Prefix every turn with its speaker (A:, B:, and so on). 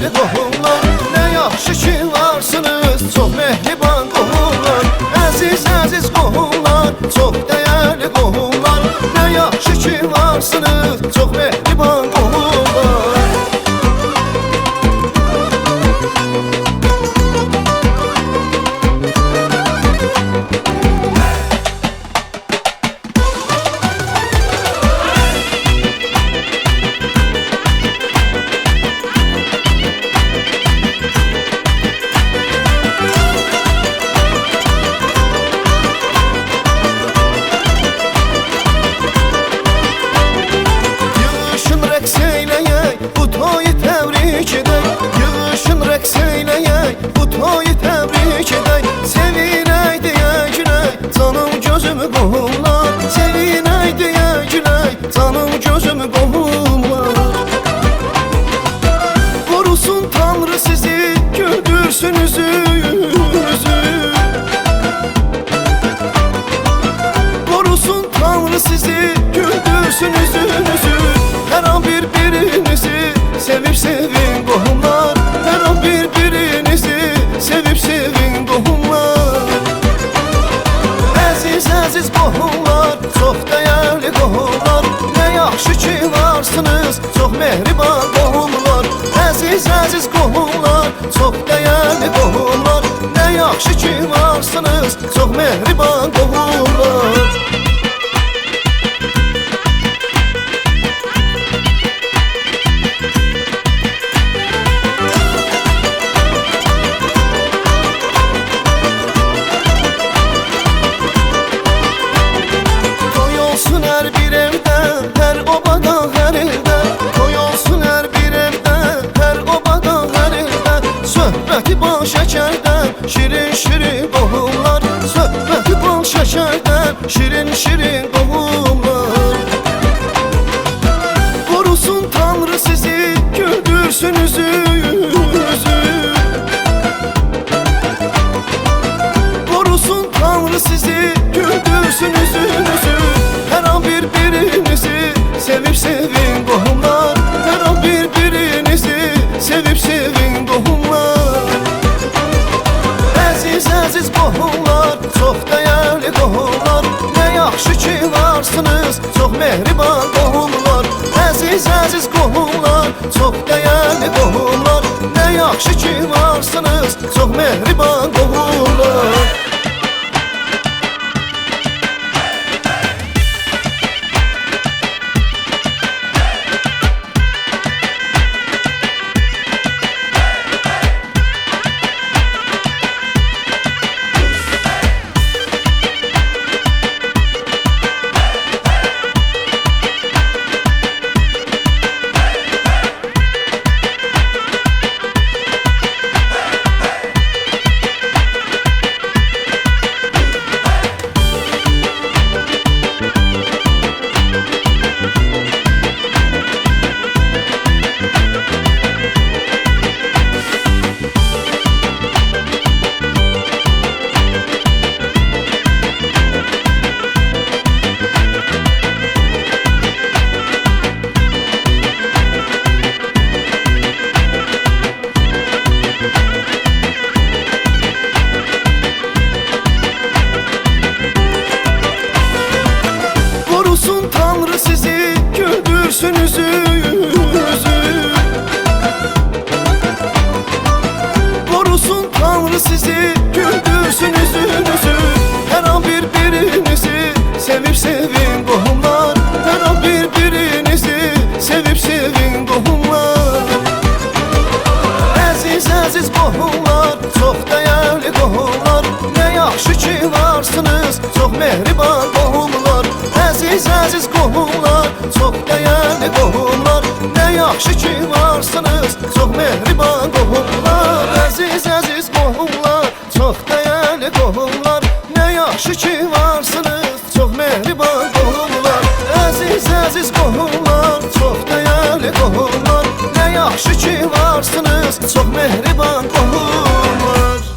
A: dəyərli qohumlar, nə yaxşı ki varsınız, çox mehriban qohumlar. Əziz qohumlar, çox dəyərli qohumlar, nə yaxşı ki varsınız, çox mehriban qohumlar. Bu toyu təbrik edək, sevinək deyə gülək, canım gözümü qohumlar. Sevinək deyə gülək, canım gözümü qohumlar. Qorusun Tanrı sizi, güldürsün üzünüzü. Qorusun Tanrı sizi, güldürsün üzünüzü. Hər an bir-birinizi sevib sevin qohumlar, hər an bir-birinizi sevib sevin qohumlar. Əziz qohumlar, çox dəyərli qohumlar, nə yaxşı ki varsınız, çox mehriban qohumlar. Əziz qohumlar, çox dəyərli qohumlar, nə yaxşı ki varsınız, çox mehriban qohumlar. Hər bir evdə, hər obada, hər ildə, toy olsun hər bir evdə, hər obada, hər ildə. Söhbəti bal şəkərdən, şirin qohumlar, söhbəti bal şəkərdən, şirin qohumlar. Qorusun Tanrı sizi, güldürsün üzünüzü. Qorusun Tanrı sizi, güldürsün üzünüzü. Hər an bir-birinizi sevib sevin qohumlar, hər an bir-birinizi sevib sevin qohumlar. Əziz qohumlar, çox dəyərli qohumlar, nə yaxşı ki varsınız, çox mehriban qohumlar. Əziz qohumlar, çox dəyərli qohumlar, nə yaxşı ki varsınız, çox mehriban qohumlar. Qorusun Tanrı sizi, güldürsün üzünüzü. Qorusun Tanrı sizi, güldürsün üzünüzü. Hər an bir-birinizi sevib sevin qohumlar, hər an bir-birinizi sevib sevin qohumlar. Əziz qohumlar, çox dəyərli qohumlar, nə yaxşı ki varsınız, çox mehriban qohumlar. Əziz qohumlar, çox dəyərli qohumlar, nə yaxşı ki varsınız, çox mehriban qohumlar. Əziz qohumlar, çox dəyərli qohumlar, nə yaxşı ki varsınız, çox mehriban qohumlar. Əziz qohumlar, çox dəyərli qohumlar, nə yaxşı ki varsınız, çox mehriban qohumlar.